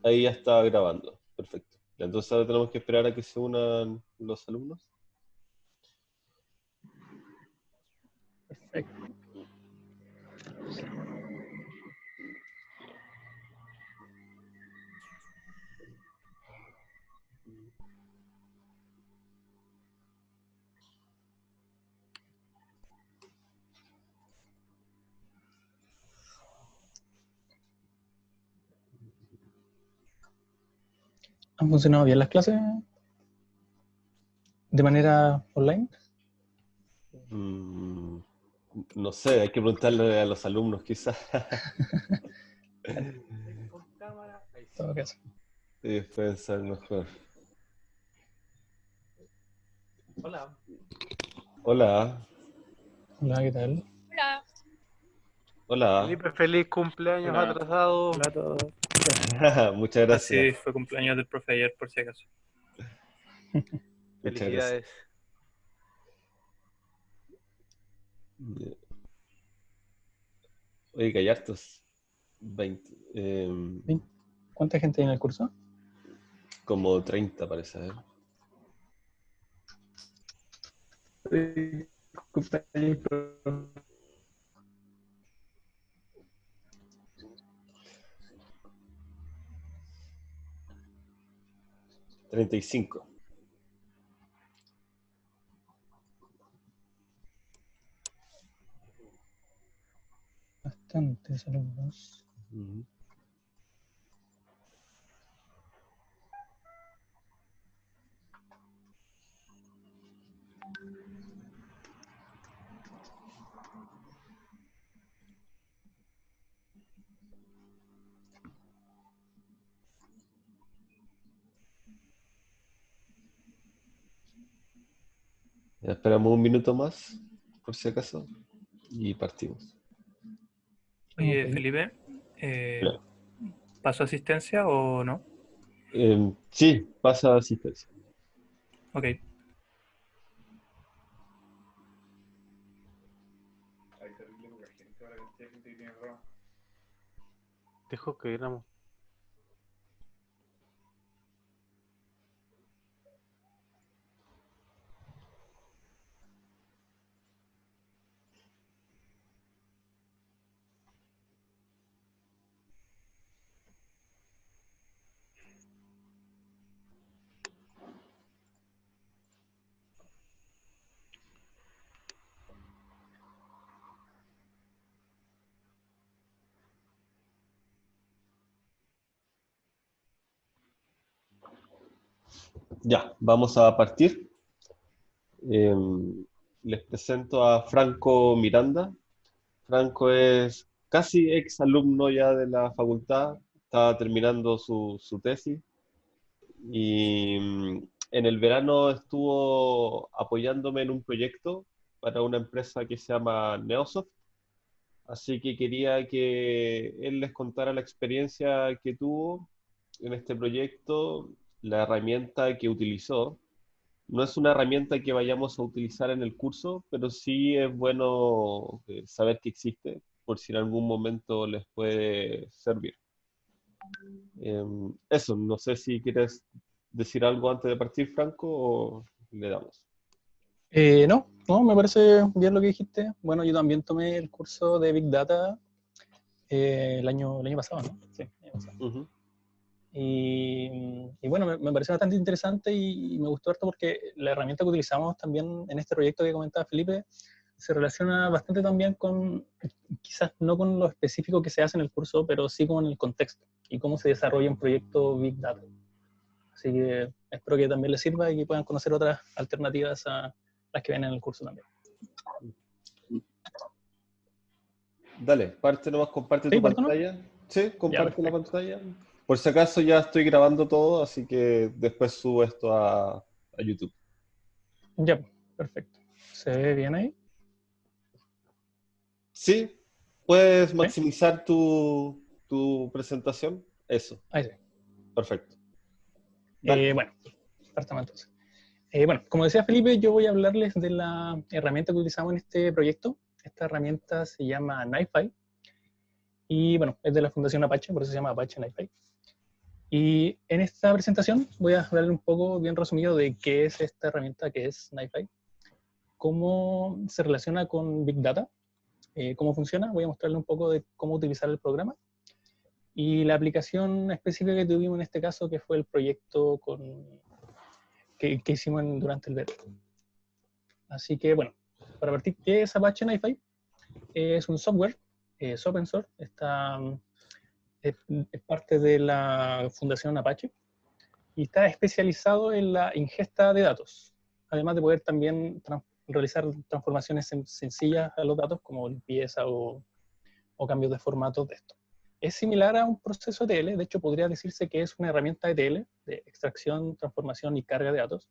Ahí ya está grabando. Perfecto. Entonces ahora tenemos que esperar a que se unan los alumnos. Perfecto. ¿Han funcionado bien las clases de manera online? Mm, no sé, hay que preguntarle a los alumnos quizás. Con cámara, ahí En sí. todo caso. Ellos pueden saber mejor. Hola. Hola, Hola, ¿qué tal? Hola. hola. Felipe, feliz cumpleaños Hola. atrasado. Hola a todos. Muchas gracias. Así fue cumpleaños del profe ayer, por si acaso. Muchas gracias. Felicidades. Oye, que hay hartos. 20. ¿Cuánta gente hay en el curso? Como 30 parece. Cumpleaños, profe. 35. Bastantes alumnos. Ujú. Ya esperamos un minuto más, por si acaso, y partimos. Oye, Ok. Felipe, Ya. ¿paso asistencia o no? Sí, pasa asistencia. Ok. Dejo que éramos. Ya, vamos a partir. Eh, Les presento a Franco Miranda. Franco es casi ex alumno ya de la facultad, está terminando su tesis y en el verano estuvo apoyándome en un proyecto para una empresa que se llama Neosoft, así que quería que él les contara la experiencia que tuvo en este proyecto, la herramienta que utilizó. No es una herramienta que vayamos a utilizar en el curso, pero sí es bueno saber que existe por si en algún momento les puede servir. Eso, no sé si quieres decir algo antes de partir, Franco, o le damos. No, me parece bien lo que dijiste. Bueno, yo también tomé el curso de Big Data el año pasado, ¿no? Sí, el año pasado. Ujú. Y bueno, me pareció bastante interesante y me gustó harto porque la herramienta que utilizamos también en este proyecto que comentaba Felipe se relaciona bastante también con, quizás no con lo específico que se hace en el curso, pero sí con el contexto y cómo se desarrolla un proyecto Big Data. Así que espero que también les sirva y que puedan conocer otras alternativas a las que ven en el curso también. Dale, parte nomás, comparte ¿Sí, tu parto, no? pantalla. Sí, Ya, comparte la perfecto. pantalla. Por si acaso ya estoy grabando todo, así que después subo esto a YouTube. Ya, perfecto. ¿Se ve bien ahí? Sí, puedes ¿Sí? maximizar tu presentación. Eso, Ahí sí. perfecto. Dale. Bueno, partamos entonces. Bueno, como decía Felipe, yo voy a hablarles de la herramienta que utilizamos en este proyecto. Esta herramienta se llama NiFi y bueno, es de la Fundación Apache, por eso se llama Apache NiFi. Y en esta presentación voy a hablar un poco bien resumido de qué es esta herramienta que es NiFi, cómo se relaciona con Big Data, cómo funciona, voy a mostrarle un poco de cómo utilizar el programa, y la aplicación específica que tuvimos en este caso, que fue el proyecto que hicimos durante el beta. Así que bueno, para partir, ¿qué es Apache NiFi? Es un software, es open source, es parte de la Fundación Apache y está especializado en la ingesta de datos, además de poder también realizar transformaciones sencillas a los datos, como limpieza o cambios de formatos de esto. Es similar a un proceso ETL, de hecho podría decirse que es una herramienta ETL, de extracción, transformación y carga de datos,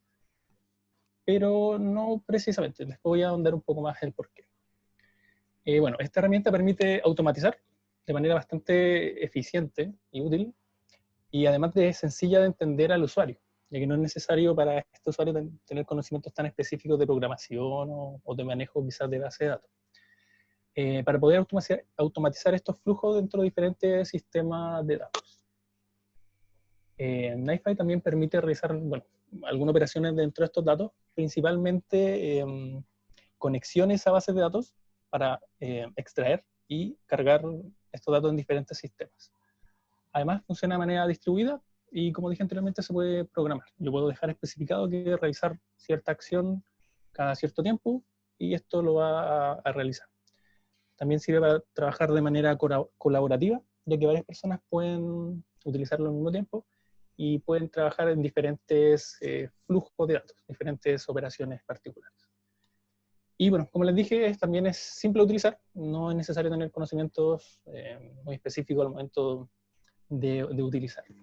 pero no precisamente. Después voy a ahondar un poco más el porqué. Bueno, esta herramienta permite automatizar de manera bastante eficiente y útil, y además de sencilla de entender al usuario, ya que no es necesario para este usuario tener conocimientos tan específicos de programación o de manejo quizás de base de datos. Para poder automatizar estos flujos dentro de diferentes sistemas de datos. NiFi también permite realizar algunas operaciones dentro de estos datos, principalmente conexiones a bases de datos para extraer y cargar estos datos en diferentes sistemas. Además, funciona de manera distribuida y, como dije anteriormente, se puede programar. Yo puedo dejar especificado que realizar cierta acción cada cierto tiempo y esto lo va a realizar. También sirve para trabajar de manera colaborativa, ya que varias personas pueden utilizarlo al mismo tiempo y pueden trabajar en diferentes flujos de datos, diferentes operaciones particulares. Y bueno, como les dije, también es simple de utilizar, no es necesario tener conocimientos muy específicos al momento de utilizarlo.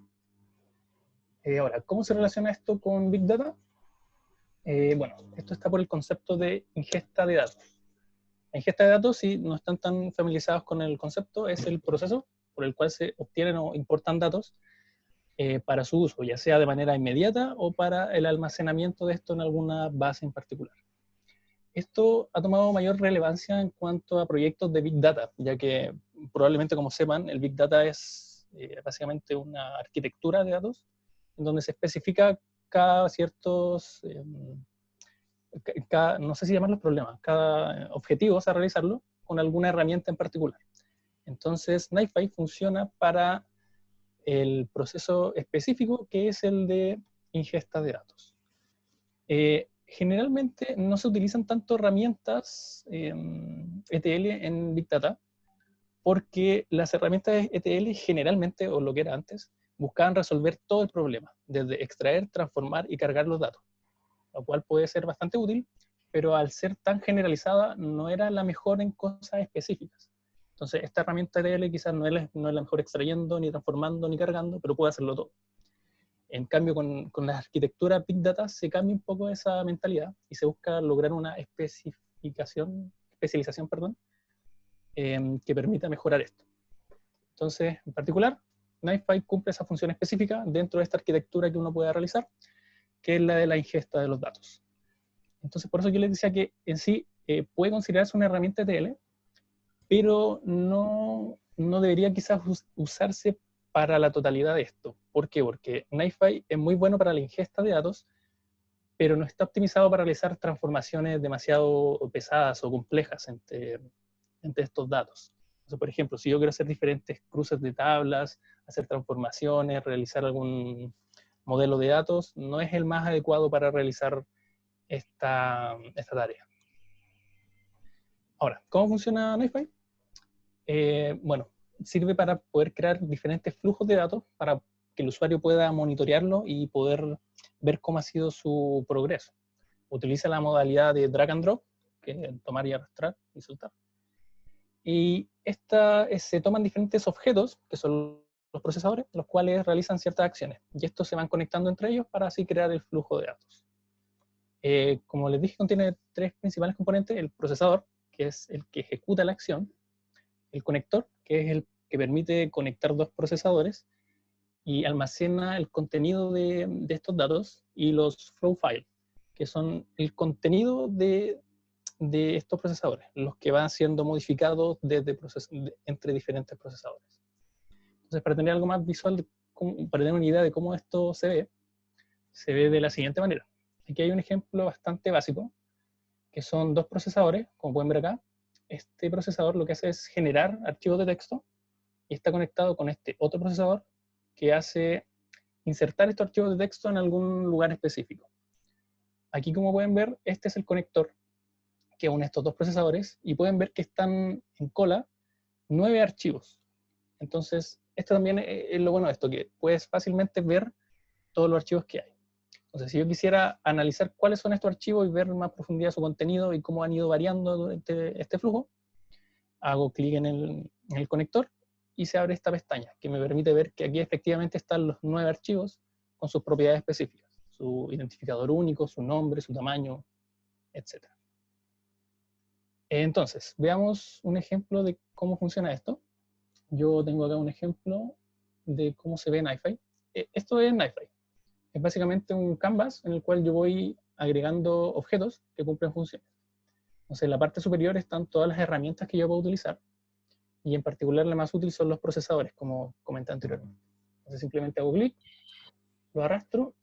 Ahora, ¿cómo se relaciona esto con Big Data? Bueno, esto está por el concepto de ingesta de datos. La ingesta de datos, si no están tan familiarizados con el concepto, es el proceso por el cual se obtienen o importan datos para su uso, ya sea de manera inmediata o para el almacenamiento de esto en alguna base en particular. Esto ha tomado mayor relevancia en cuanto a proyectos de Big Data, ya que probablemente, como sepan, el Big Data es básicamente una arquitectura de datos en donde se especifica cada ciertos, no sé si llamarlos problemas, cada objetivo a realizarlo con alguna herramienta en particular. Entonces, NiFi funciona para el proceso específico que es el de ingesta de datos. Generalmente no se utilizan tanto herramientas ETL en Big Data, porque las herramientas ETL generalmente, o lo que era antes, buscaban resolver todo el problema, desde extraer, transformar y cargar los datos, lo cual puede ser bastante útil, pero al ser tan generalizada no era la mejor en cosas específicas. Entonces, esta herramienta ETL quizás no es la mejor extrayendo, ni transformando, ni cargando, pero puede hacerlo todo. En cambio, con la arquitectura Big Data se cambia un poco esa mentalidad y se busca lograr una especialización, que permita mejorar esto. Entonces, en particular, NiFi cumple esa función específica dentro de esta arquitectura que uno puede realizar, que es la de la ingesta de los datos. Entonces, por eso yo les decía que en sí puede considerarse una herramienta ETL, pero no debería quizás usarse para la totalidad de esto. ¿Por qué? Porque NiFi es muy bueno para la ingesta de datos, pero no está optimizado para realizar transformaciones demasiado pesadas o complejas entre estos datos. Entonces, por ejemplo, si yo quiero hacer diferentes cruces de tablas, hacer transformaciones, realizar algún modelo de datos, no es el más adecuado para realizar esta tarea. Ahora, ¿cómo funciona NiFi? Bueno, sirve para poder crear diferentes flujos de datos para que el usuario pueda monitorearlo y poder ver cómo ha sido su progreso. Utiliza la modalidad de drag and drop, que es tomar y arrastrar y soltar. Y se toman diferentes objetos, que son los procesadores, los cuales realizan ciertas acciones. Y estos se van conectando entre ellos para así crear el flujo de datos. Como les dije, contiene tres principales componentes: el procesador, que es el que ejecuta la acción; el conector, que es el que permite conectar dos procesadores y almacena el contenido de estos datos; y los flow files, que son el contenido de estos procesadores, los que van siendo modificados entre diferentes procesadores. Entonces, para tener algo más visual para tener una idea de cómo esto se ve de la siguiente manera. Aquí hay un ejemplo bastante básico, que son dos procesadores, como pueden ver acá. Este procesador lo que hace es generar archivos de texto y está conectado con este otro procesador que hace insertar estos archivos de texto en algún lugar específico. Aquí, como pueden ver, este es el conector que une estos dos procesadores y pueden ver que están en cola 9 archivos. Entonces, esto también es lo bueno de esto, que puedes fácilmente ver todos los archivos que hay. Entonces, si yo quisiera analizar cuáles son estos archivos y ver en más profundidad su contenido y cómo han ido variando durante este flujo, hago clic en el conector y se abre esta pestaña, que me permite ver que aquí efectivamente están los 9 archivos con sus propiedades específicas, su identificador único, su nombre, su tamaño, etc. Entonces, veamos un ejemplo de cómo funciona esto. Yo tengo acá un ejemplo de cómo se ve en NiFi. Esto es NiFi. Es básicamente un canvas en el cual yo voy agregando objetos que cumplen funciones. Entonces, en la parte superior están todas las herramientas que yo puedo utilizar, y en particular la más útil son los procesadores, como comenté anteriormente. Entonces, simplemente hago clic, lo arrastro,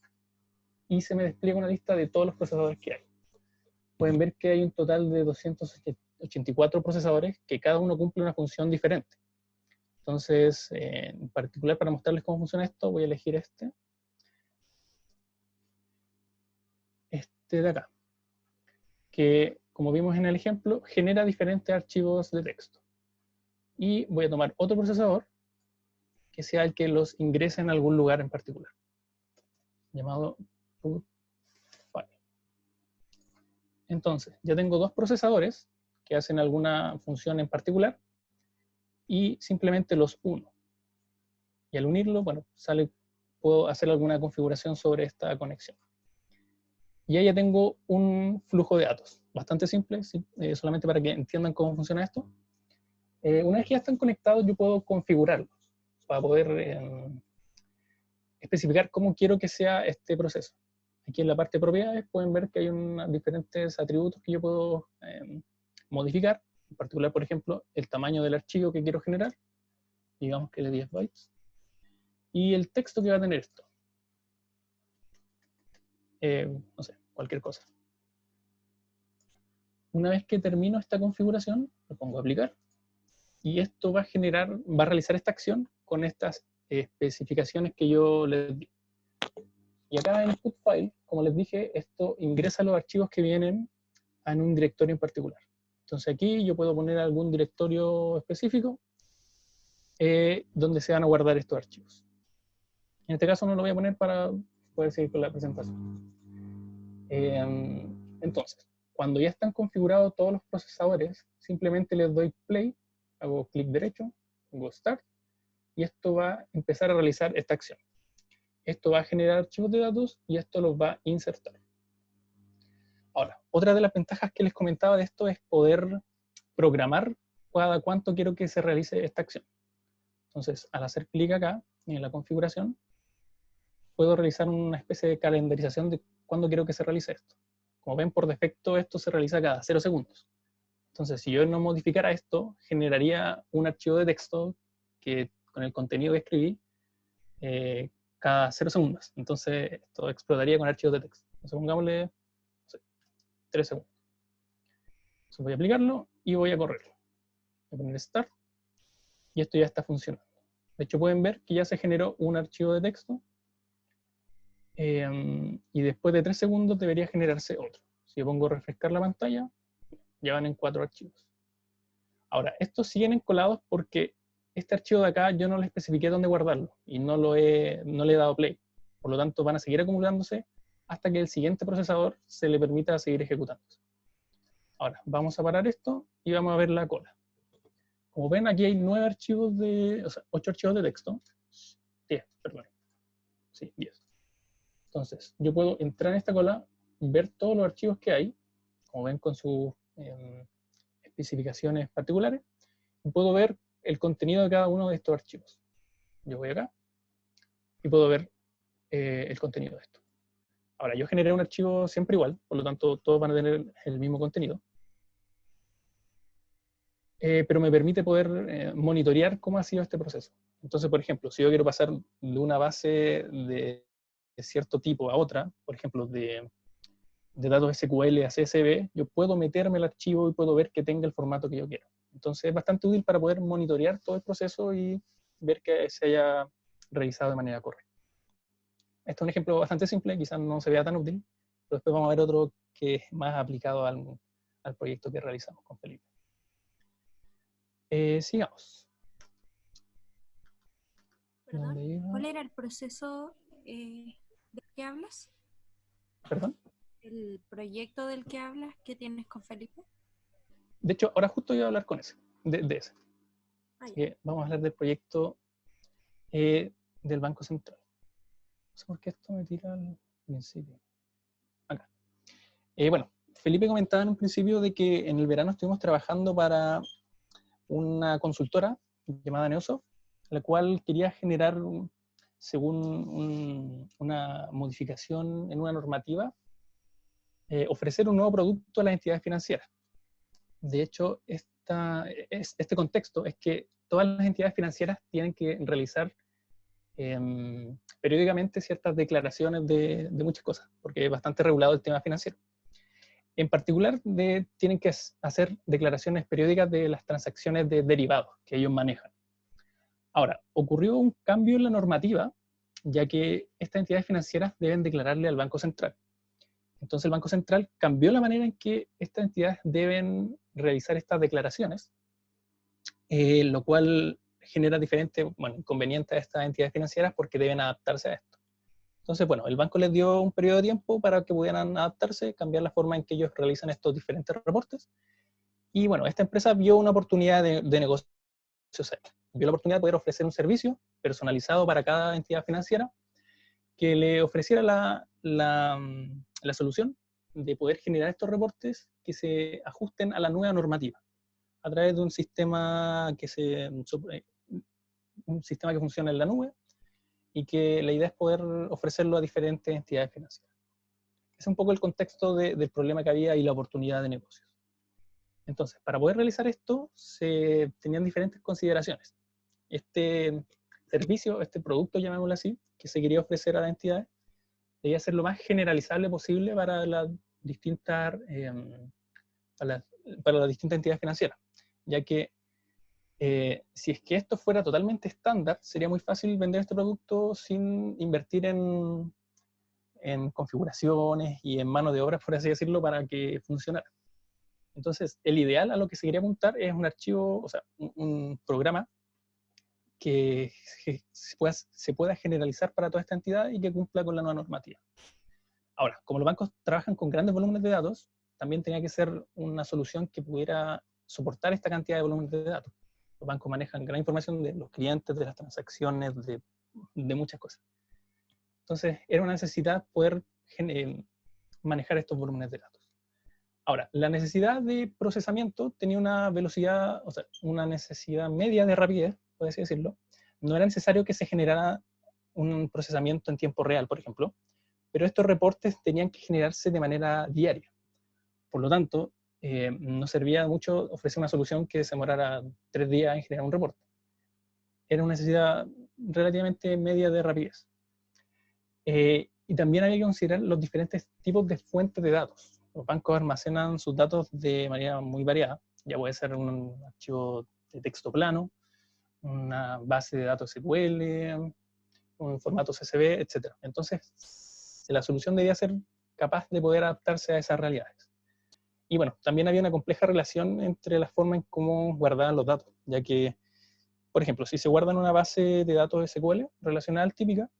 y se me despliega una lista de todos los procesadores que hay. Pueden ver que hay un total de 284 procesadores, que cada uno cumple una función diferente. Entonces, en particular, para mostrarles cómo funciona esto, voy a elegir este de acá, que, como vimos en el ejemplo, genera diferentes archivos de texto. Y voy a tomar otro procesador, que sea el que los ingrese en algún lugar en particular, llamado put file. Entonces, ya tengo dos procesadores que hacen alguna función en particular, y simplemente los uno. Y al unirlo, bueno, puedo hacer alguna configuración sobre esta conexión. Y ahí ya tengo un flujo de datos, bastante simple, solamente para que entiendan cómo funciona esto. Una vez que ya están conectados, yo puedo configurarlos para poder especificar cómo quiero que sea este proceso. Aquí en la parte de propiedades pueden ver que hay diferentes atributos que yo puedo modificar, en particular, por ejemplo, el tamaño del archivo que quiero generar, digamos que de 10 bytes, y el texto que va a tener esto. No sé, cualquier cosa. Una vez que termino esta configuración, lo pongo a aplicar, y esto va a realizar esta acción con estas especificaciones que yo les di. Y acá en Input File, como les dije, esto ingresa los archivos que vienen en un directorio en particular. Entonces aquí yo puedo poner algún directorio específico donde se van a guardar estos archivos. En este caso no lo voy a poner para poder seguir con la presentación. Entonces, cuando ya están configurados todos los procesadores, simplemente les doy play, hago clic derecho, hago start, y esto va a empezar a realizar esta acción. Esto va a generar archivos de datos y esto los va a insertar. Ahora, otra de las ventajas que les comentaba de esto es poder programar cada cuánto quiero que se realice esta acción. Entonces, al hacer clic acá, en la configuración, puedo realizar una especie de calendarización de cuándo quiero que se realice esto. Como ven, por defecto esto se realiza cada 0 segundos. Entonces, si yo no modificara esto, generaría un archivo de texto que, con el contenido que escribí cada 0 segundos. Entonces, esto explotaría con archivos de texto. Entonces, pongámosle, no sé, 3 segundos. Entonces, voy a aplicarlo y voy a correrlo. Voy a poner start y esto ya está funcionando. De hecho, pueden ver que ya se generó un archivo de texto y después de 3 segundos debería generarse otro. Si yo pongo refrescar la pantalla, ya van en 4 archivos. Ahora, estos siguen encolados porque este archivo de acá yo no le especifiqué dónde guardarlo y no le he dado play. Por lo tanto, van a seguir acumulándose hasta que el siguiente procesador se le permita seguir ejecutándose. Ahora, vamos a parar esto y vamos a ver la cola. Como ven, aquí hay 9 archivos o sea, 8 archivos de texto. 10, perdón. Sí, 10. Entonces, yo puedo entrar en esta cola, ver todos los archivos que hay, como ven con sus especificaciones particulares, y puedo ver el contenido de cada uno de estos archivos. Yo voy acá y puedo ver el contenido de esto. Ahora, yo generé un archivo siempre igual, por lo tanto, todos van a tener el mismo contenido. pero me permite poder monitorear cómo ha sido este proceso. Entonces, por ejemplo, si yo quiero pasar de una base de cierto tipo a otra, por ejemplo, de datos SQL a CSV, yo puedo meterme el archivo y puedo ver que tenga el formato que yo quiero. Entonces es bastante útil para poder monitorear todo el proceso y ver que se haya realizado de manera correcta. Este es un ejemplo bastante simple, quizás no se vea tan útil, pero después vamos a ver otro que es más aplicado al proyecto que realizamos con Felipe. Sigamos. Perdón, ¿Dónde iba? ¿cuál era el proceso del que hablas? ¿Perdón? ¿El proyecto del que hablas que tienes con Felipe? De hecho, ahora justo iba a hablar con ese, de ese. Ah, Así ya. que vamos a hablar del proyecto del Banco Central. No sé por qué esto me tira al principio. Acá. Bueno, Felipe comentaba en un principio de que en el verano estuvimos trabajando para una consultora llamada Neosoft, la cual quería generar, según una modificación en una normativa, ofrecer un nuevo producto a las entidades financieras. De hecho, este contexto es que todas las entidades financieras tienen que realizar periódicamente ciertas declaraciones de muchas cosas, porque es bastante regulado el tema financiero. En particular, tienen que hacer declaraciones periódicas de las transacciones de derivados que ellos manejan. Ahora, ocurrió un cambio en la normativa, ya que estas entidades financieras deben declararle al Banco Central. Entonces el Banco Central cambió la manera en que estas entidades deben realizar estas declaraciones, lo cual genera diferentes inconvenientes a estas entidades financieras porque deben adaptarse a esto. Entonces, bueno, el banco les dio un periodo de tiempo para que pudieran adaptarse, cambiar la forma en que ellos realizan estos diferentes reportes. Y bueno, esta empresa vio una oportunidad de negocio, vio la oportunidad de poder ofrecer un servicio personalizado para cada entidad financiera que le ofreciera la solución de poder generar estos reportes que se ajusten a la nueva normativa a través de un sistema que funciona en la nube y que la idea es poder ofrecerlo a diferentes entidades financieras. Es un poco el contexto del problema que había y la oportunidad de negocios. Entonces, para poder realizar esto, se tenían diferentes consideraciones. Este servicio, este producto, llamémoslo así, que se quería ofrecer a las entidades, debía ser lo más generalizable posible para las distintas entidades financieras, ya que si es que esto fuera totalmente estándar, sería muy fácil vender este producto sin invertir en configuraciones y en mano de obra, por así decirlo, para que funcionara. Entonces, el ideal a lo que se quería apuntar es un archivo, o sea, un programa que se pueda generalizar para toda esta entidad y que cumpla con la nueva normativa. Ahora, como los bancos trabajan con grandes volúmenes de datos, también tenía que ser una solución que pudiera soportar esta cantidad de volúmenes de datos. Los bancos manejan gran información de los clientes, de las transacciones, de muchas cosas. Entonces, era una necesidad poder manejar estos volúmenes de datos. Ahora, la necesidad de procesamiento tenía una velocidad, o sea, una necesidad media de rapidez, por así decirlo. No era necesario que se generara un procesamiento en tiempo real, por ejemplo, pero estos reportes tenían que generarse de manera diaria. Por lo tanto, no servía mucho ofrecer una solución que se demorara 3 días en generar un reporte. Era una necesidad relativamente media de rapidez. Y también había que considerar los diferentes tipos de fuentes de datos. Los bancos almacenan sus datos de manera muy variada. Ya puede ser un archivo de texto plano, una base de datos SQL, un formato CSV, etc. Entonces, la solución debía ser capaz de poder adaptarse a esas realidades. Y bueno, también había una compleja relación entre la forma en cómo guardaban los datos, ya que, por ejemplo, si se guarda en una base de datos SQL relacional típica,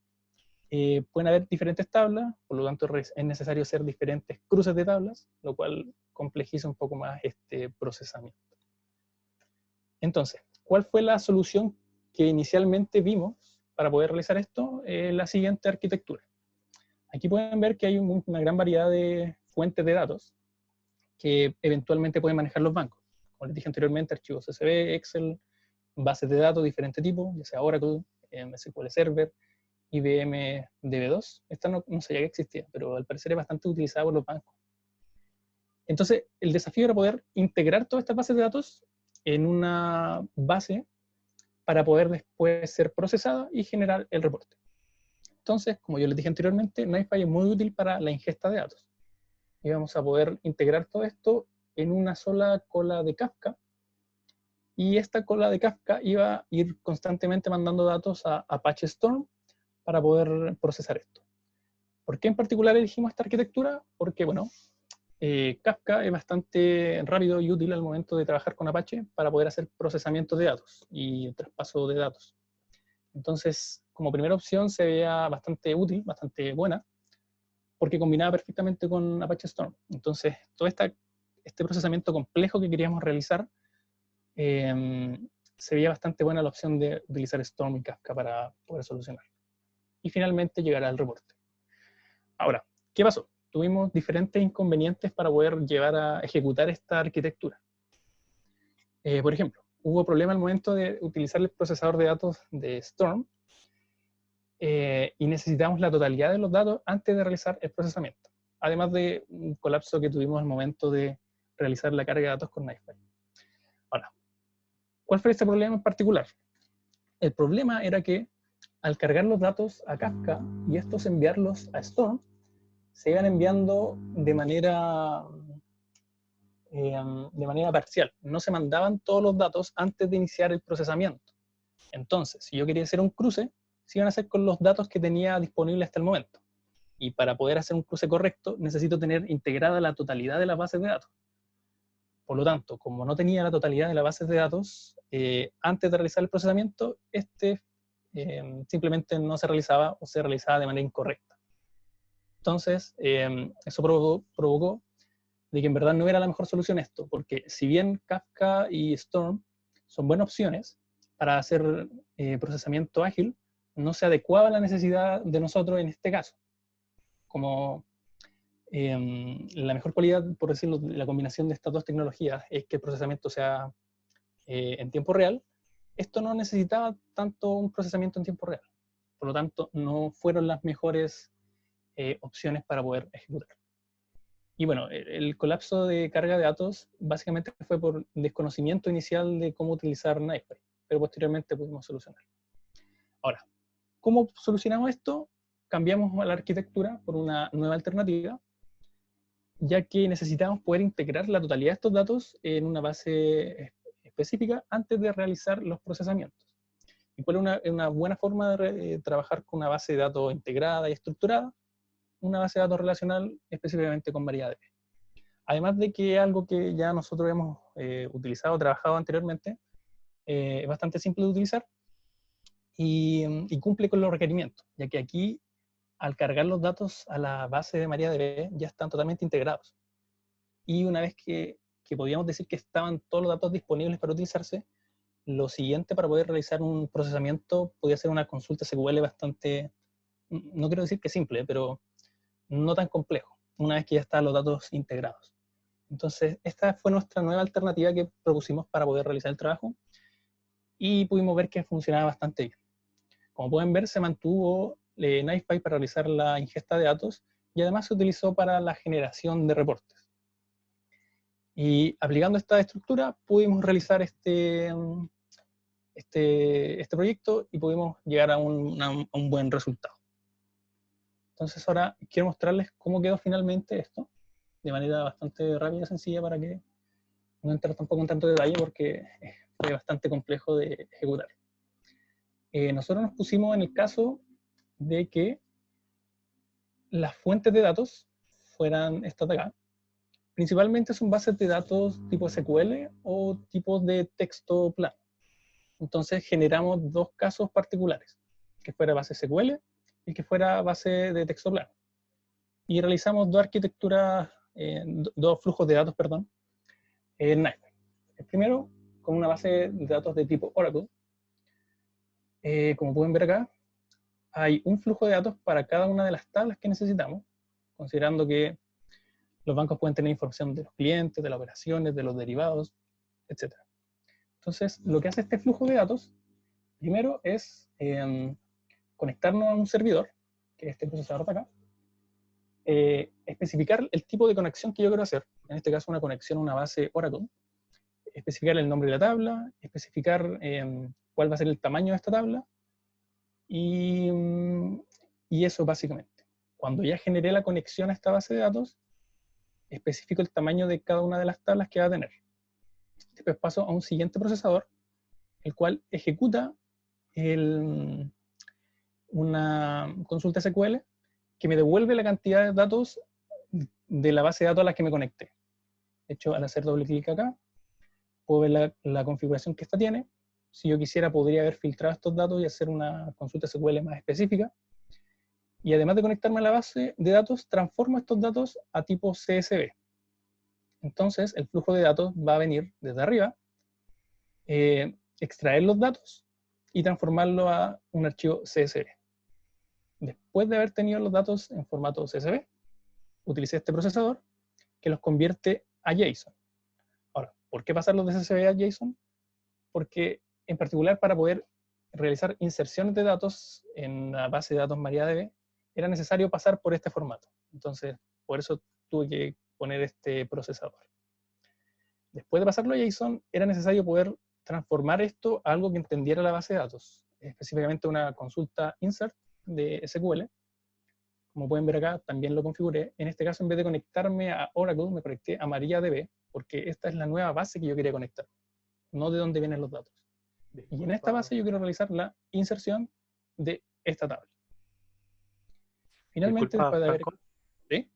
pueden haber diferentes tablas, por lo tanto es necesario hacer diferentes cruces de tablas, lo cual complejiza un poco más este procesamiento. Entonces, ¿cuál fue la solución que inicialmente vimos para poder realizar esto? La siguiente arquitectura. Aquí pueden ver que hay una gran variedad de fuentes de datos que eventualmente pueden manejar los bancos. Como les dije anteriormente, archivos CSV, Excel, bases de datos de diferentes tipos, ya sea Oracle, SQL Server, IBM DB2. Esta no sabía que existía, pero al parecer es bastante utilizada por los bancos. Entonces, el desafío era poder integrar todas estas bases de datos en una base para poder después ser procesada y generar el reporte. Entonces, como yo les dije anteriormente, NiFi es muy útil para la ingesta de datos. Y vamos a poder integrar todo esto en una sola cola de Kafka. Y esta cola de Kafka iba a ir constantemente mandando datos a Apache Storm para poder procesar esto. ¿Por qué en particular elegimos esta arquitectura? Porque, bueno, Kafka es bastante rápido y útil al momento de trabajar con Apache para poder hacer procesamiento de datos y traspaso de datos. Entonces, como primera opción se veía bastante útil, bastante buena, porque combinaba perfectamente con Apache Storm. Entonces, todo este procesamiento complejo que queríamos realizar, se veía bastante buena la opción de utilizar Storm y Kafka para poder solucionar. Y finalmente llegará al reporte. Ahora, ¿qué pasó? Tuvimos diferentes inconvenientes para poder llevar a ejecutar esta arquitectura. Por ejemplo, hubo problema al momento de utilizar el procesador de datos de Storm y necesitamos la totalidad de los datos antes de realizar el procesamiento, además de un colapso que tuvimos al momento de realizar la carga de datos con NiFi. Ahora, ¿cuál fue este problema en particular? El problema era que al cargar los datos a Kafka y estos enviarlos a Storm, se iban enviando de manera parcial. No se mandaban todos los datos antes de iniciar el procesamiento. Entonces, si yo quería hacer un cruce, se iban a hacer con los datos que tenía disponibles hasta el momento. Y para poder hacer un cruce correcto, necesito tener integrada la totalidad de las bases de datos. Por lo tanto, como no tenía la totalidad de las bases de datos, antes de realizar el procesamiento, simplemente no se realizaba o se realizaba de manera incorrecta. Entonces, eso provocó de que en verdad no era la mejor solución esto, porque si bien Kafka y Storm son buenas opciones para hacer procesamiento ágil, no se adecuaba a la necesidad de nosotros en este caso. Como la mejor cualidad, por decirlo, de la combinación de estas dos tecnologías es que el procesamiento sea en tiempo real, esto no necesitaba tanto un procesamiento en tiempo real. Por lo tanto, no fueron las mejores opciones para poder ejecutar. Y bueno, el colapso de carga de datos básicamente fue por desconocimiento inicial de cómo utilizar NiFi, pero posteriormente pudimos solucionar. Ahora, ¿cómo solucionamos esto? Cambiamos la arquitectura por una nueva alternativa, ya que necesitamos poder integrar la totalidad de estos datos en una base específica antes de realizar los procesamientos. ¿Y cuál es una buena forma de trabajar con una base de datos integrada y estructurada? Una base de datos relacional específicamente con MariaDB. Además de que es algo que ya nosotros hemos utilizado, trabajado anteriormente, es bastante simple de utilizar y cumple con los requerimientos, ya que aquí, al cargar los datos a la base de MariaDB, ya están totalmente integrados. Y una vez que podíamos decir que estaban todos los datos disponibles para utilizarse, lo siguiente para poder realizar un procesamiento podía ser una consulta SQL bastante, no quiero decir que simple, pero no tan complejo, una vez que ya están los datos integrados. Entonces, esta fue nuestra nueva alternativa que propusimos para poder realizar el trabajo y pudimos ver que funcionaba bastante bien. Como pueden ver, se mantuvo NiFi para realizar la ingesta de datos y además se utilizó para la generación de reportes. Y aplicando esta estructura pudimos realizar este proyecto y pudimos llegar a un buen resultado. Entonces ahora quiero mostrarles cómo quedó finalmente esto, de manera bastante rápida y sencilla para que no entrar tampoco en tanto detalle porque fue bastante complejo de ejecutar. Nosotros nos pusimos en el caso de que las fuentes de datos fueran estas de acá. Principalmente son bases de datos tipo SQL o tipos de texto plano. Entonces generamos dos casos particulares, que fuera base SQL y que fuera base de texto plano. Y realizamos dos arquitecturas, dos flujos de datos, perdón, en NiFi. El primero, con una base de datos de tipo Oracle. Como pueden ver acá, hay un flujo de datos para cada una de las tablas que necesitamos, considerando que los bancos pueden tener información de los clientes, de las operaciones, de los derivados, etc. Entonces, lo que hace este flujo de datos, primero es conectarnos a un servidor, que es este procesador de acá, especificar el tipo de conexión que yo quiero hacer, en este caso una conexión a una base Oracle, especificar el nombre de la tabla, especificar cuál va a ser el tamaño de esta tabla, y eso básicamente. Cuando ya generé la conexión a esta base de datos, especifico el tamaño de cada una de las tablas que va a tener. Después paso a un siguiente procesador, el cual ejecuta una consulta SQL que me devuelve la cantidad de datos de la base de datos a la que me conecté. De hecho, al hacer doble clic acá, puedo ver la configuración que esta tiene. Si yo quisiera, podría haber filtrado estos datos y hacer una consulta SQL más específica. Y además de conectarme a la base de datos, transformo estos datos a tipo CSV. Entonces, el flujo de datos va a venir desde arriba, extraer los datos y transformarlo a un archivo CSV. Después de haber tenido los datos en formato CSV, utilicé este procesador que los convierte a JSON. Ahora, ¿por qué pasarlos de CSV a JSON? Porque, en particular, para poder realizar inserciones de datos en la base de datos MariaDB, era necesario pasar por este formato. Entonces, por eso tuve que poner este procesador. Después de pasarlo a JSON, era necesario poder transformar esto a algo que entendiera la base de datos, específicamente una consulta insert de SQL. Como pueden ver acá, también lo configuré. En este caso, en vez de conectarme a Oracle, me conecté a MariaDB, porque esta es la nueva base que yo quería conectar, no de dónde vienen los datos. Y en esta base yo quiero realizar la inserción de esta tabla. Finalmente, Disculpa, después de haber... Franco, ¿Sí?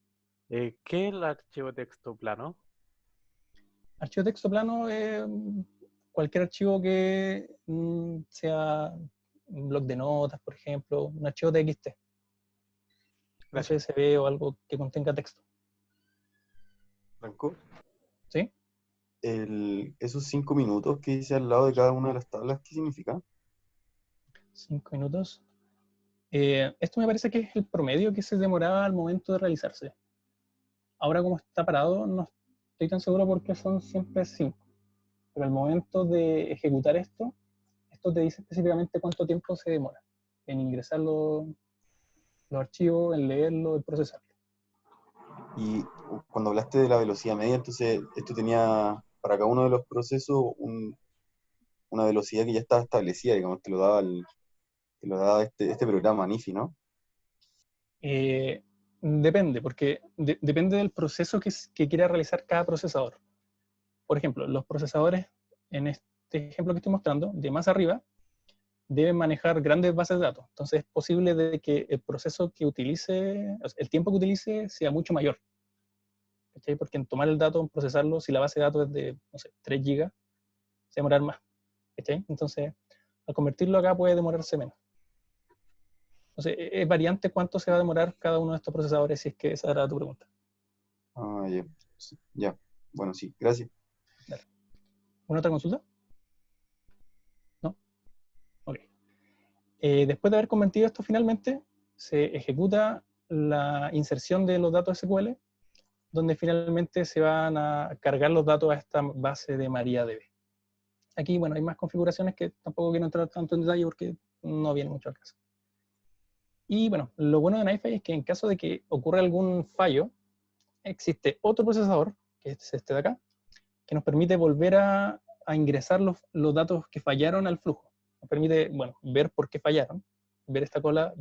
¿qué es el archivo texto plano? Archivo de texto plano es cualquier archivo que sea un bloc de notas, por ejemplo, un archivo TXT, un Gracias. CSV o algo que contenga texto. Franco, ¿Sí? esos 5 minutos que dice al lado de cada una de las tablas, ¿qué significa? 5 minutos. Esto me parece que es el promedio que se demoraba al momento de realizarse. Ahora, como está parado, no estoy tan seguro porque son siempre 5. Pero al momento de ejecutar esto te dice específicamente cuánto tiempo se demora en ingresar los archivos, en leerlo, en procesarlo. Y cuando hablaste de la velocidad media, entonces esto tenía para cada uno de los procesos una velocidad que ya estaba establecida, digamos, te lo daba este programa, Nifi, ¿no? Depende, porque depende del proceso que quiera realizar cada procesador. Por ejemplo, los procesadores, en este ejemplo que estoy mostrando, de más arriba, deben manejar grandes bases de datos. Entonces es posible de que el proceso que utilice, o sea, el tiempo que utilice sea mucho mayor. ¿Cachai? Porque en tomar el dato, en procesarlo, si la base de datos es de, no sé, 3 GB, se va a demorar más. ¿Cachai? Entonces, al convertirlo acá puede demorarse menos. Entonces, es variante cuánto se va a demorar cada uno de estos procesadores, si es que esa era tu pregunta. Ah, ya. Sí, ya. Bueno, sí, gracias. Dale. ¿Una otra consulta? ¿No? Ok. Después de haber convertido esto finalmente, se ejecuta la inserción de los datos SQL, donde finalmente se van a cargar los datos a esta base de MariaDB. Aquí, bueno, hay más configuraciones que tampoco quiero entrar tanto en detalle porque no viene mucho al caso. Y bueno, lo bueno de NiFi es que en caso de que ocurra algún fallo, existe otro procesador, que es este de acá, que nos permite volver a ingresar los datos que fallaron al flujo. Nos permite, bueno, ver por qué fallaron, ver esta cola,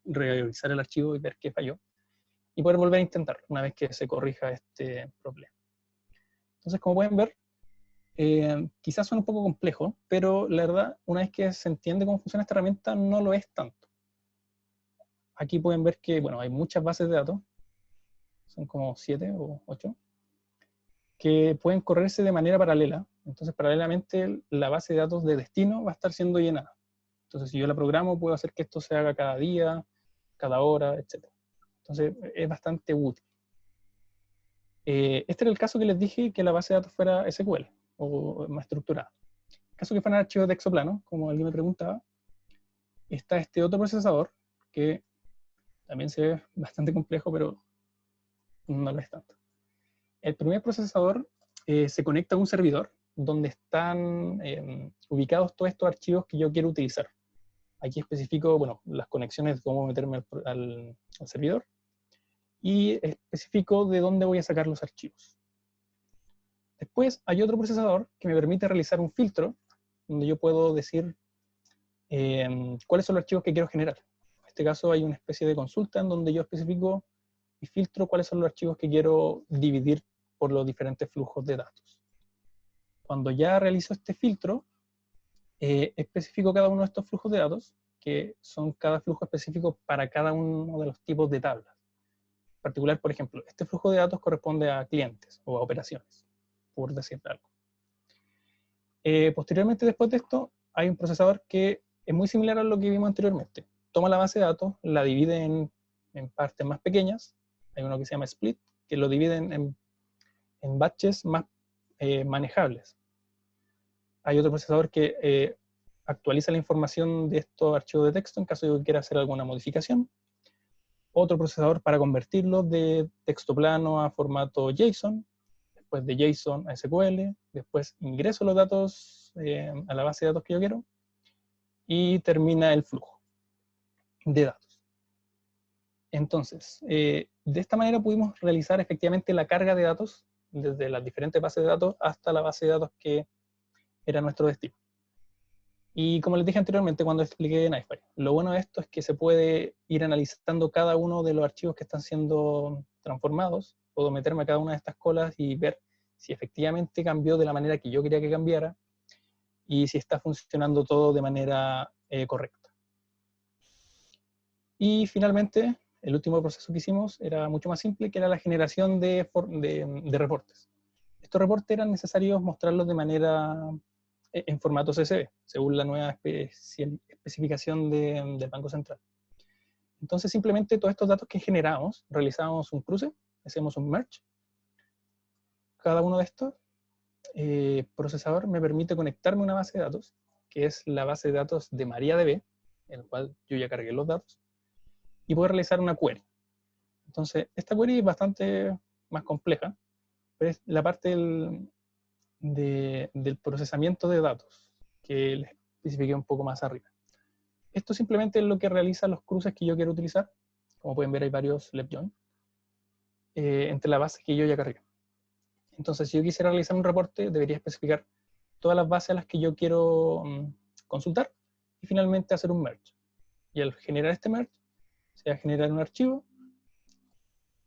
revisar el archivo y ver qué falló, y poder volver a intentar una vez que se corrija este problema. Entonces, como pueden ver, quizás suena un poco complejo, pero la verdad, una vez que se entiende cómo funciona esta herramienta, no lo es tanto. Aquí pueden ver que, bueno, hay muchas bases de datos, son como 7 o 8, que pueden correrse de manera paralela. Entonces, paralelamente, la base de datos de destino va a estar siendo llenada. Entonces, si yo la programo, puedo hacer que esto se haga cada día, cada hora, etc. Entonces, es bastante útil. Este era el caso que les dije, que la base de datos fuera SQL, o más estructurada. En el caso que fuera archivos de texto plano, como alguien me preguntaba, está este otro procesador, que también se ve bastante complejo, pero no lo es tanto. El primer procesador se conecta a un servidor donde están ubicados todos estos archivos que yo quiero utilizar. Aquí especifico, bueno, las conexiones de cómo meterme al servidor y especifico de dónde voy a sacar los archivos. Después hay otro procesador que me permite realizar un filtro, donde yo puedo decir cuáles son los archivos que quiero generar. En este caso hay una especie de consulta en donde yo especifico y filtro cuáles son los archivos que quiero dividir por los diferentes flujos de datos. Cuando ya realizo este filtro, especifico cada uno de estos flujos de datos, que son cada flujo específico para cada uno de los tipos de tablas. En particular, por ejemplo, este flujo de datos corresponde a clientes o a operaciones, por decir algo. Posteriormente, después de esto, hay un procesador que es muy similar a lo que vimos anteriormente. Toma la base de datos, la divide en partes más pequeñas. Hay uno que se llama split, que lo divide en batches más manejables. Hay otro procesador que actualiza la información de estos archivos de texto en caso de que quiera hacer alguna modificación. Otro procesador para convertirlos de texto plano a formato JSON, después de JSON a SQL, después ingreso los datos a la base de datos que yo quiero, y termina el flujo de datos. Entonces, de esta manera pudimos realizar efectivamente la carga de datos desde las diferentes bases de datos hasta la base de datos que era nuestro destino. Y como les dije anteriormente cuando expliqué NiFi, lo bueno de esto es que se puede ir analizando cada uno de los archivos que están siendo transformados. Puedo meterme a cada una de estas colas y ver si efectivamente cambió de la manera que yo quería que cambiara y si está funcionando todo de manera correcta. Y finalmente, el último proceso que hicimos era mucho más simple, que era la generación de reportes. Estos reportes eran necesarios mostrarlos de manera en formato CSV, según la nueva especificación del Banco Central. Entonces, simplemente todos estos datos que generamos, realizamos un cruce, hacemos un merge. Cada uno de estos procesador me permite conectarme a una base de datos, que es la base de datos de MariaDB, en la cual yo ya cargué los datos, y puedo realizar una query. Entonces, esta query es bastante más compleja, pero es la parte del procesamiento de datos, que les especifiqué un poco más arriba. Esto simplemente es lo que realiza los cruces que yo quiero utilizar. Como pueden ver, hay varios left join entre la base que yo ya cargué. Entonces, si yo quisiera realizar un reporte, debería especificar todas las bases a las que yo quiero consultar y finalmente hacer un merge. Y al generar este merge, se va a generar un archivo,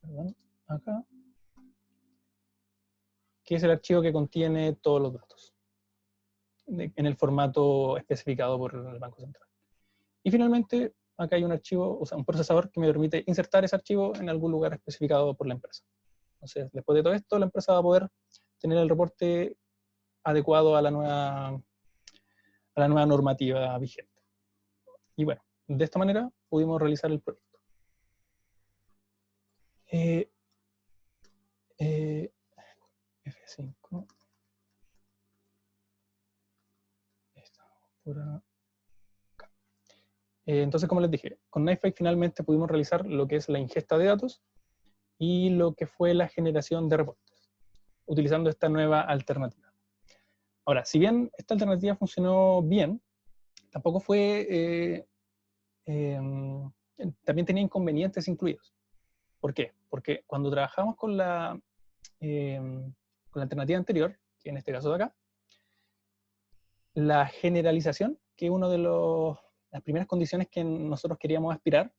perdón, acá, que es el archivo que contiene todos los datos en el formato especificado por el Banco Central. Y finalmente, acá hay un archivo, o sea, un procesador que me permite insertar ese archivo en algún lugar especificado por la empresa. Entonces, después de todo esto, la empresa va a poder tener el reporte adecuado a la nueva normativa vigente. Y bueno, de esta manera pudimos realizar el proyecto. F5. Por acá. Entonces, como les dije, con NiFi finalmente pudimos realizar lo que es la ingesta de datos y lo que fue la generación de reportes, utilizando esta nueva alternativa. Ahora, si bien esta alternativa funcionó bien, tampoco fue... también tenía inconvenientes incluidos. ¿Por qué? Porque cuando trabajamos con la alternativa anterior, que en este caso de acá, la generalización, que es una de las primeras condiciones que nosotros queríamos aspirar,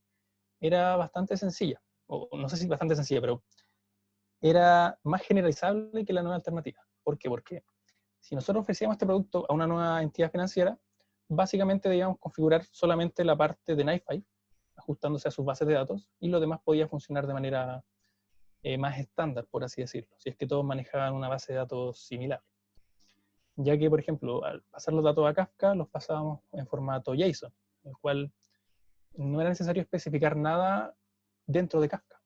era bastante sencilla, o no sé si bastante sencilla, pero era más generalizable que la nueva alternativa. ¿Por qué? Porque si nosotros ofrecíamos este producto a una nueva entidad financiera, básicamente debíamos configurar solamente la parte de NiFi, ajustándose a sus bases de datos, y lo demás podía funcionar de manera más estándar, por así decirlo, si es que todos manejaban una base de datos similar. Ya que, por ejemplo, al pasar los datos a Kafka, los pasábamos en formato JSON, el cual no era necesario especificar nada dentro de Kafka.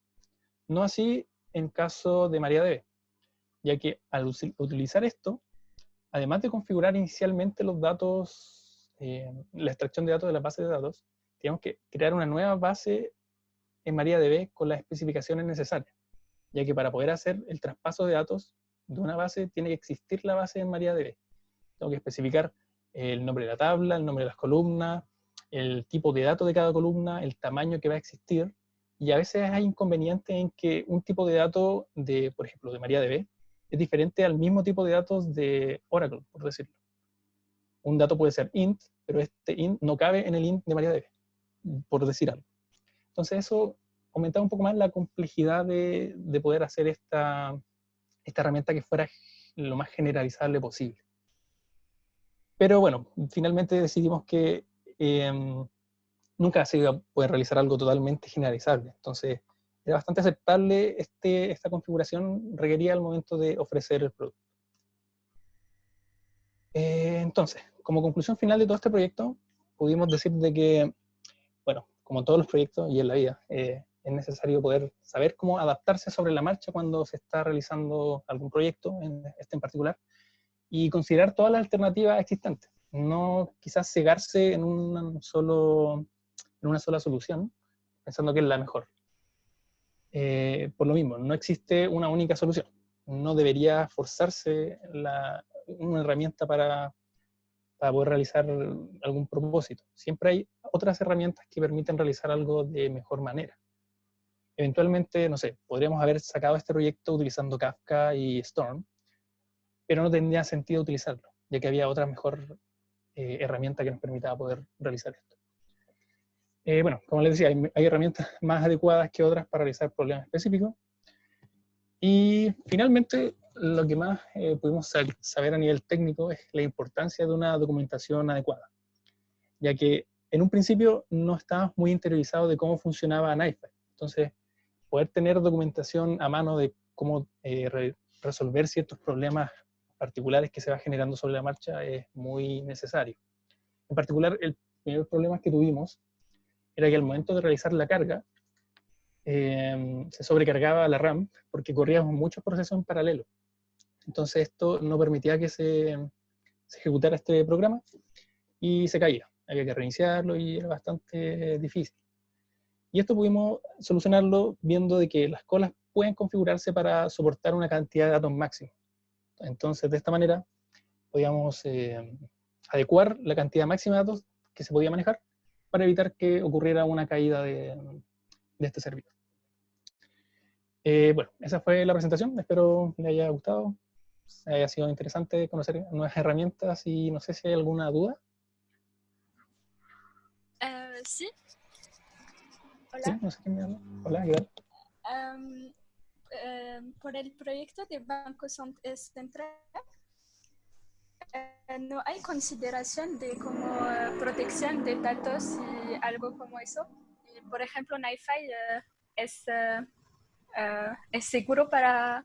No así en caso de MariaDB, ya que al utilizar esto, además de configurar inicialmente los datos, la extracción de datos de la base de datos, teníamos que crear una nueva base en MariaDB con las especificaciones necesarias, ya que para poder hacer el traspaso de datos de una base tiene que existir la base en MariaDB. Tengo que especificar el nombre de la tabla, el nombre de las columnas, el tipo de datos de cada columna, el tamaño que va a existir, y a veces hay inconvenientes en que un tipo de dato, por ejemplo, de MariaDB, es diferente al mismo tipo de datos de Oracle, por decirlo. Un dato puede ser int, pero este int no cabe en el int de MariaDB, por decir algo. Entonces eso aumentaba un poco más la complejidad de poder hacer esta herramienta que fuera lo más generalizable posible. Pero bueno, finalmente decidimos que nunca se iba a poder realizar algo totalmente generalizable. Entonces, era bastante aceptable esta configuración requerida al momento de ofrecer el producto. Entonces, como conclusión final de todo este proyecto, pudimos decir de que, bueno, como en todos los proyectos y en la vida, es necesario poder saber cómo adaptarse sobre la marcha cuando se está realizando algún proyecto, en particular, y considerar todas las alternativas existentes. No quizás cegarse en una sola solución, pensando que es la mejor. Por lo mismo, no existe una única solución. No debería forzarse una herramienta para poder realizar algún propósito. Siempre hay otras herramientas que permiten realizar algo de mejor manera. Eventualmente, no sé, podríamos haber sacado este proyecto utilizando Kafka y Storm, pero no tendría sentido utilizarlo, ya que había otra mejor herramienta que nos permitía poder realizar esto. Bueno, como les decía, hay herramientas más adecuadas que otras para realizar problemas específicos. Y finalmente, lo que más pudimos saber a nivel técnico es la importancia de una documentación adecuada, ya que en un principio no estábamos muy interiorizados de cómo funcionaba NiFi. Entonces, poder tener documentación a mano de cómo resolver ciertos problemas particulares que se va generando sobre la marcha es muy necesario. En particular, el primer problema que tuvimos era que al momento de realizar la carga, se sobrecargaba la RAM porque corríamos muchos procesos en paralelo. Entonces esto no permitía que se ejecutara este programa y se caía. Había que reiniciarlo y era bastante difícil. Y esto pudimos solucionarlo viendo de que las colas pueden configurarse para soportar una cantidad de datos máxima. Entonces de esta manera podíamos adecuar la cantidad máxima de datos que se podía manejar para evitar que ocurriera una caída de este servidor. Bueno, esa fue la presentación. Espero le haya gustado. Haya sido interesante conocer nuevas herramientas y no sé si hay alguna duda. Sí. Sí, Hola. no sé quién me habla. Hola, ¿qué tal? Por el proyecto de Banco Central, no hay consideración de como protección de datos y algo como eso. Por ejemplo, NiFi es seguro para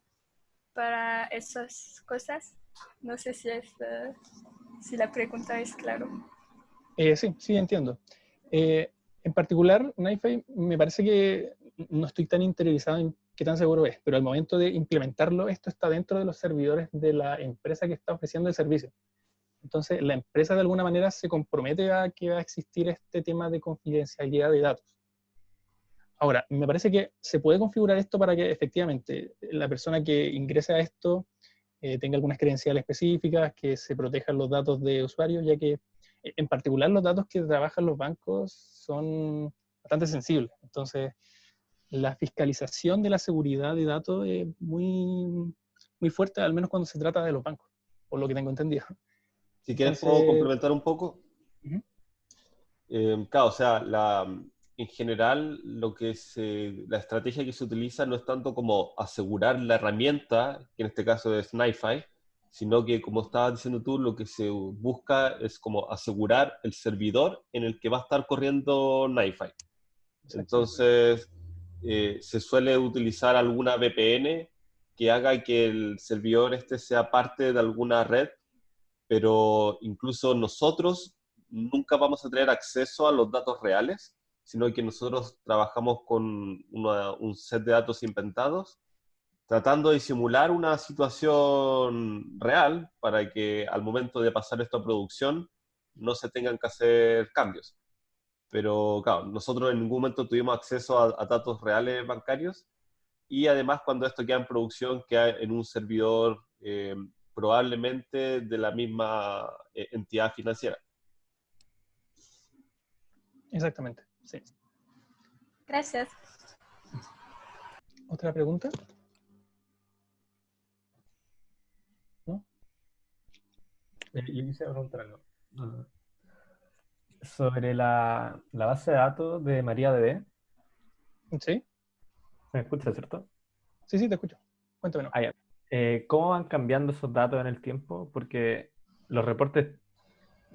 esas cosas. No sé si la pregunta es clara. Sí, entiendo. En particular, NiFi me parece que no estoy tan interiorizado en qué tan seguro es, pero al momento de implementarlo, esto está dentro de los servidores de la empresa que está ofreciendo el servicio. Entonces, la empresa de alguna manera se compromete a que va a existir este tema de confidencialidad de datos. Ahora, me parece que se puede configurar esto para que efectivamente la persona que ingrese a esto tenga algunas credenciales específicas, que se protejan los datos de usuarios, ya que en particular los datos que trabajan los bancos son bastante sensibles. Entonces, la fiscalización de la seguridad de datos es muy, muy fuerte, al menos cuando se trata de los bancos, por lo que tengo entendido. Si quieres, Entonces, puedo complementar un poco. uh-huh. Claro, o sea, en general la estrategia que se utiliza no es tanto como asegurar la herramienta, que en este caso es NiFi, sino que, como estabas diciendo tú, lo que se busca es como asegurar el servidor en el que va a estar corriendo NiFi. Entonces, se suele utilizar alguna VPN que haga que el servidor sea parte de alguna red, pero incluso nosotros nunca vamos a tener acceso a los datos reales, sino que nosotros trabajamos con un set de datos inventados, tratando de simular una situación real para que al momento de pasar esto a producción no se tengan que hacer cambios. Pero claro, nosotros en ningún momento tuvimos acceso a datos reales bancarios, y además cuando esto queda en producción queda en un servidor probablemente de la misma entidad financiera. Exactamente, sí. Gracias. ¿Otra pregunta? Yo quisiera preguntar algo. Ah, Sobre la base de datos de MariaDB. ¿Sí? ¿Me escuchas, cierto? Sí, te escucho. Cuéntame, ¿no? Ah, ya. ¿Cómo van cambiando esos datos en el tiempo? Porque los reportes,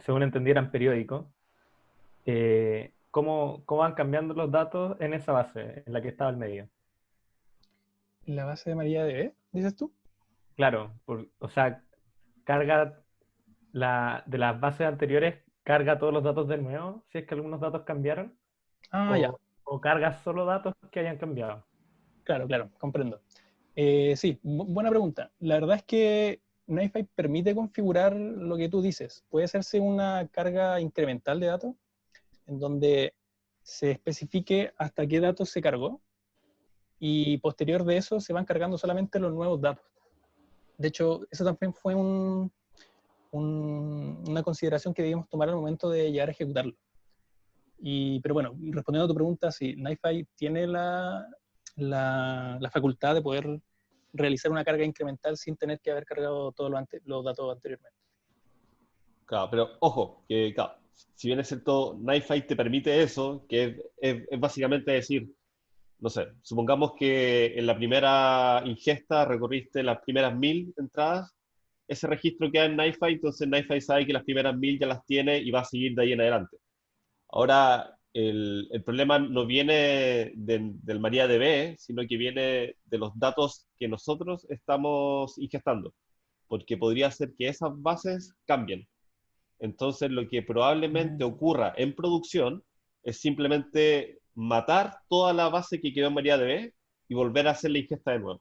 según entendí, eran periódicos. ¿Cómo van cambiando los datos en esa base, en la que estaba el medio? ¿La base de MariaDB, dices tú? Claro, o sea, carga de las bases anteriores, carga todos los datos de nuevo, si es que algunos datos cambiaron, Ah, ya. o carga solo datos que hayan cambiado. Claro, comprendo. Sí, buena pregunta. La verdad es que NiFi permite configurar lo que tú dices. Puede hacerse una carga incremental de datos en donde se especifique hasta qué datos se cargó y posterior de eso se van cargando solamente los nuevos datos. De hecho, eso también fue una consideración que debimos tomar al momento de llegar a ejecutarlo. Pero bueno, respondiendo a tu pregunta, sí, NiFi tiene la facultad de poder realizar una carga incremental sin tener que haber cargado todos los datos anteriormente. Claro, pero ojo, que claro, si bien es cierto, NiFi te permite eso, que es básicamente decir, no sé, supongamos que en la primera ingesta recorriste las primeras 1000 entradas, ese registro queda en NiFi, entonces NiFi sabe que las primeras 1000 ya las tiene y va a seguir de ahí en adelante. Ahora, el problema no viene del MariaDB, sino que viene de los datos que nosotros estamos ingestando, porque podría ser que esas bases cambien. Entonces, lo que probablemente ocurra en producción es simplemente matar toda la base que quedó en MariaDB y volver a hacer la ingesta de nuevo.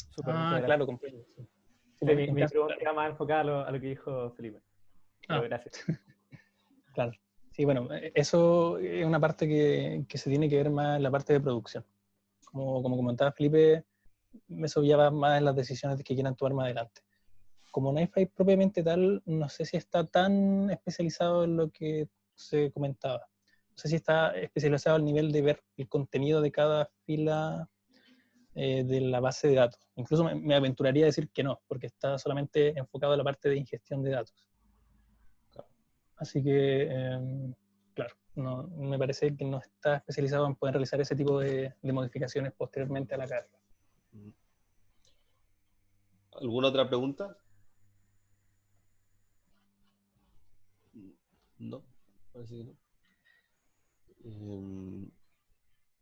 Súper, muchas gracias. Claro, comprendo. Sí. Sí, mi pregunta iba más enfocada a lo que dijo Felipe. Pero gracias. Claro. Sí, bueno, eso es una parte que se tiene que ver más en la parte de producción. Como comentaba Felipe, eso ya va más en las decisiones que quieran tomar más adelante. Como NiFi propiamente tal, no sé si está tan especializado en lo que se comentaba. No sé si está especializado al nivel de ver el contenido de cada fila de la base de datos. Incluso me aventuraría a decir que no, porque está solamente enfocado en la parte de ingestión de datos. Así que, claro, no, me parece que no está especializado en poder realizar ese tipo de modificaciones posteriormente a la carga. ¿Alguna otra pregunta? No, parece que no.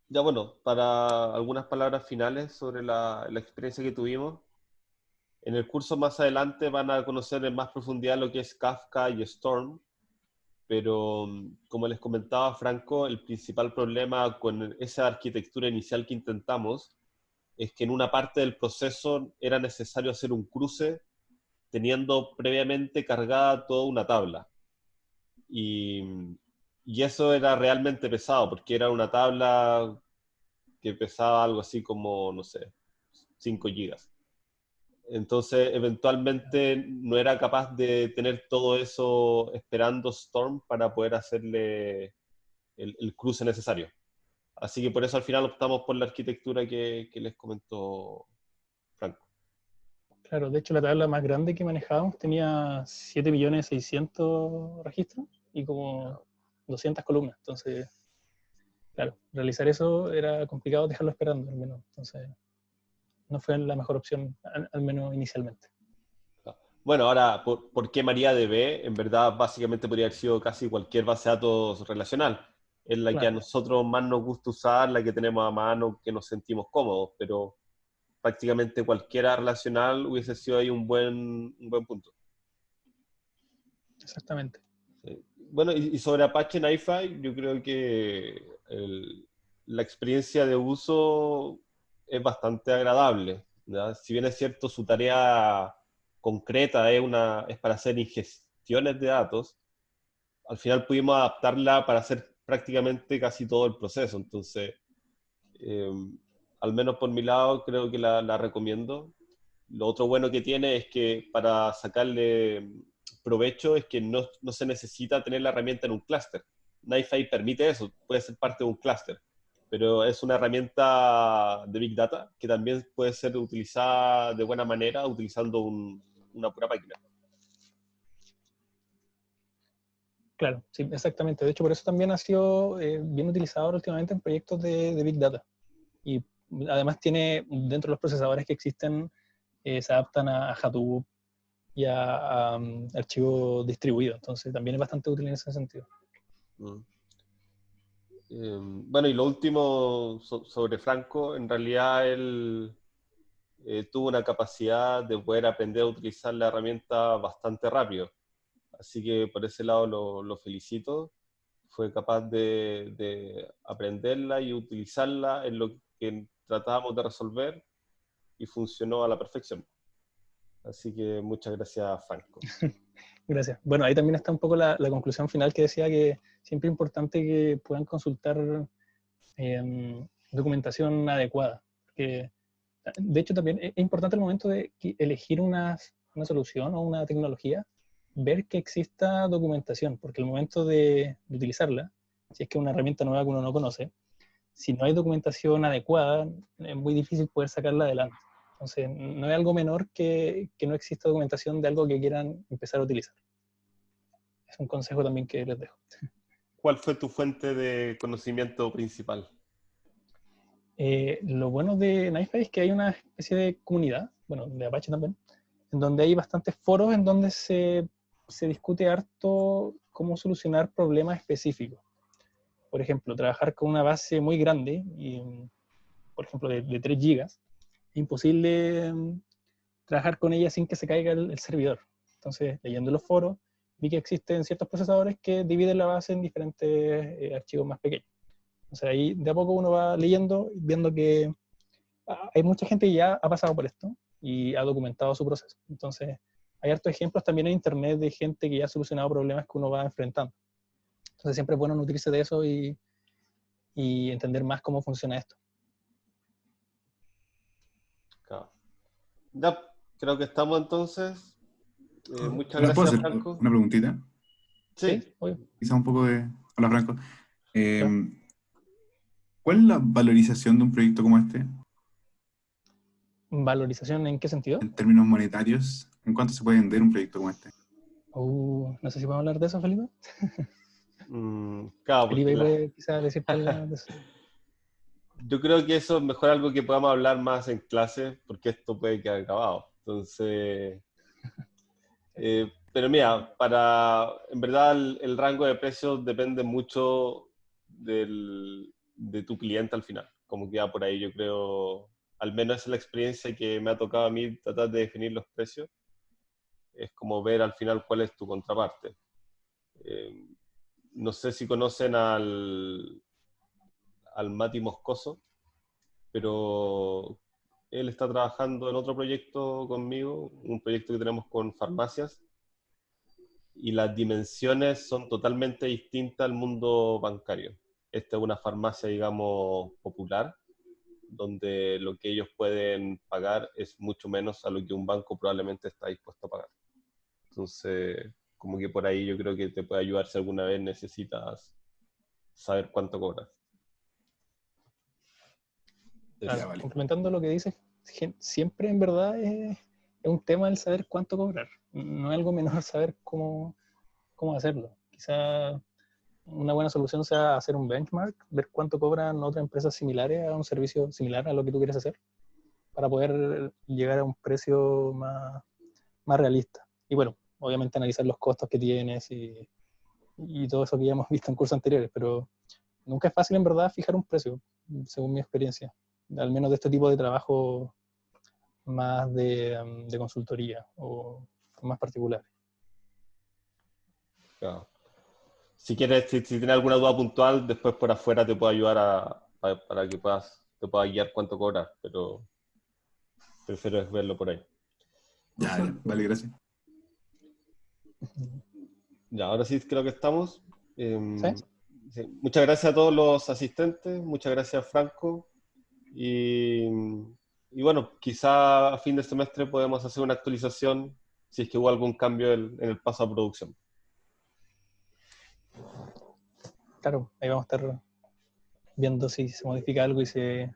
Ya bueno, para algunas palabras finales sobre la experiencia que tuvimos. En el curso más adelante van a conocer en más profundidad lo que es Kafka y Storm, pero como les comentaba Franco, el principal problema con esa arquitectura inicial que intentamos es que en una parte del proceso era necesario hacer un cruce teniendo previamente cargada toda una tabla. Y eso era realmente pesado, porque era una tabla que pesaba algo así como, no sé, 5 gigas. Entonces, eventualmente no era capaz de tener todo eso esperando Storm para poder hacerle el cruce necesario. Así que por eso al final optamos por la arquitectura que les comentó Franco. Claro, de hecho la tabla más grande que manejábamos tenía 7.600.000 registros y como 200 columnas. Entonces, claro, realizar eso era complicado dejarlo esperando al menos. Entonces, no fue la mejor opción, al menos inicialmente. Bueno, ahora, ¿por qué MariaDB? En verdad, básicamente podría haber sido casi cualquier base de datos relacional. Es la que a nosotros más nos gusta usar, la que tenemos a mano, que nos sentimos cómodos, pero prácticamente cualquiera relacional hubiese sido ahí un buen punto. Exactamente. Sí. Bueno, y sobre Apache NiFi, yo creo que la experiencia de uso es bastante agradable, ¿ya? Si bien es cierto, su tarea concreta es para hacer ingestiones de datos, al final pudimos adaptarla para hacer prácticamente casi todo el proceso. Entonces, al menos por mi lado, creo que la recomiendo. Lo otro bueno que tiene es que para sacarle provecho es que no se necesita tener la herramienta en un clúster. NiFi permite eso, puede ser parte de un clúster, pero es una herramienta de Big Data que también puede ser utilizada de buena manera utilizando una pura máquina. Claro, sí, exactamente. De hecho, por eso también ha sido bien utilizado ahora últimamente en proyectos de Big Data. Y además tiene, dentro de los procesadores que existen, se adaptan a Hadoop y a archivos distribuidos. Entonces también es bastante útil en ese sentido. Mm. Bueno, y lo último sobre Franco, en realidad él tuvo una capacidad de poder aprender a utilizar la herramienta bastante rápido. Así que por ese lado lo felicito. Fue capaz de aprenderla y utilizarla en lo que tratábamos de resolver y funcionó a la perfección. Así que muchas gracias, Franco. Gracias. Bueno, ahí también está un poco la conclusión final que decía que siempre es importante que puedan consultar documentación adecuada. Porque, de hecho, también es importante al momento de elegir una solución o una tecnología, ver que exista documentación, porque al momento de utilizarla, si es que es una herramienta nueva que uno no conoce, si no hay documentación adecuada, es muy difícil poder sacarla adelante. Entonces, no es algo menor que no exista documentación de algo que quieran empezar a utilizar. Es un consejo también que les dejo. ¿Cuál fue tu fuente de conocimiento principal? Lo bueno de NiFi es que hay una especie de comunidad, bueno, de Apache también, en donde hay bastantes foros en donde se discute harto cómo solucionar problemas específicos. Por ejemplo, trabajar con una base muy grande, por ejemplo, de 3 gigas, es imposible trabajar con ella sin que se caiga el servidor. Entonces, leyendo los foros, vi que existen ciertos procesadores que dividen la base en diferentes archivos más pequeños. Entonces, ahí de a poco uno va leyendo y viendo que hay mucha gente que ya ha pasado por esto y ha documentado su proceso. Entonces, hay hartos ejemplos también en internet de gente que ya ha solucionado problemas que uno va enfrentando. Entonces, siempre es bueno nutrirse de eso y entender más cómo funciona esto. Claro. Ya, creo que estamos entonces. Muchas ¿Les puedo gracias, hacer Franco. una preguntita? Sí. Obvio. Quizá un poco de... Hola, Franco. Claro. ¿Cuál es la valorización de un proyecto como este? ¿Valorización en qué sentido? En términos monetarios, ¿en cuánto se puede vender un proyecto como este? No sé si podemos hablar de eso, Felipe. Claro, Felipe porque puede quizás decirte algo de eso. yo creo que eso es mejor algo que podamos hablar más en clase, porque esto puede quedar acabado. Entonces, pero mira, en verdad el rango de precios depende mucho de tu cliente al final. Como que va por ahí, yo creo, al menos esa es la experiencia que me ha tocado a mí tratar de definir los precios. Es como ver al final cuál es tu contraparte. No sé si conocen al Mati Moscoso, pero él está trabajando en otro proyecto conmigo, un proyecto que tenemos con farmacias, y las dimensiones son totalmente distintas al mundo bancario. Esta es una farmacia, digamos, popular, donde lo que ellos pueden pagar es mucho menos a lo que un banco probablemente está dispuesto a pagar. Entonces, como que por ahí yo creo que te puede ayudar si alguna vez necesitas saber cuánto cobras. Claro, vale. complementando lo que dices, siempre en verdad es un tema el saber cuánto cobrar. No es algo menor saber cómo hacerlo. Quizá una buena solución sea hacer un benchmark, ver cuánto cobran otras empresas similares a un servicio similar a lo que tú quieres hacer, para poder llegar a un precio más realista. Y bueno, obviamente analizar los costos que tienes y todo eso que ya hemos visto en cursos anteriores, pero nunca es fácil en verdad fijar un precio, según mi experiencia, al menos de este tipo de trabajo más de consultoría o más particulares. Claro. Si quieres, si tienes alguna duda puntual, después por afuera te puedo ayudar para que te pueda guiar cuánto cobrar, pero prefiero es verlo por ahí. Ya, vale, gracias. Ya, ahora sí creo que estamos. ¿Sí? Sí. Muchas gracias a todos los asistentes, muchas gracias, Franco. Y bueno, quizá a fin de semestre podemos hacer una actualización si es que hubo algún cambio en el paso a producción. Claro, ahí vamos a estar viendo si se modifica algo y si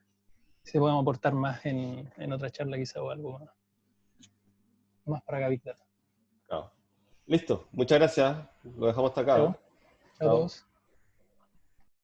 podemos aportar más en otra charla quizá o algo más para Big Data. Claro. Listo, muchas gracias. Lo dejamos hasta acá. Chao. Chao a todos.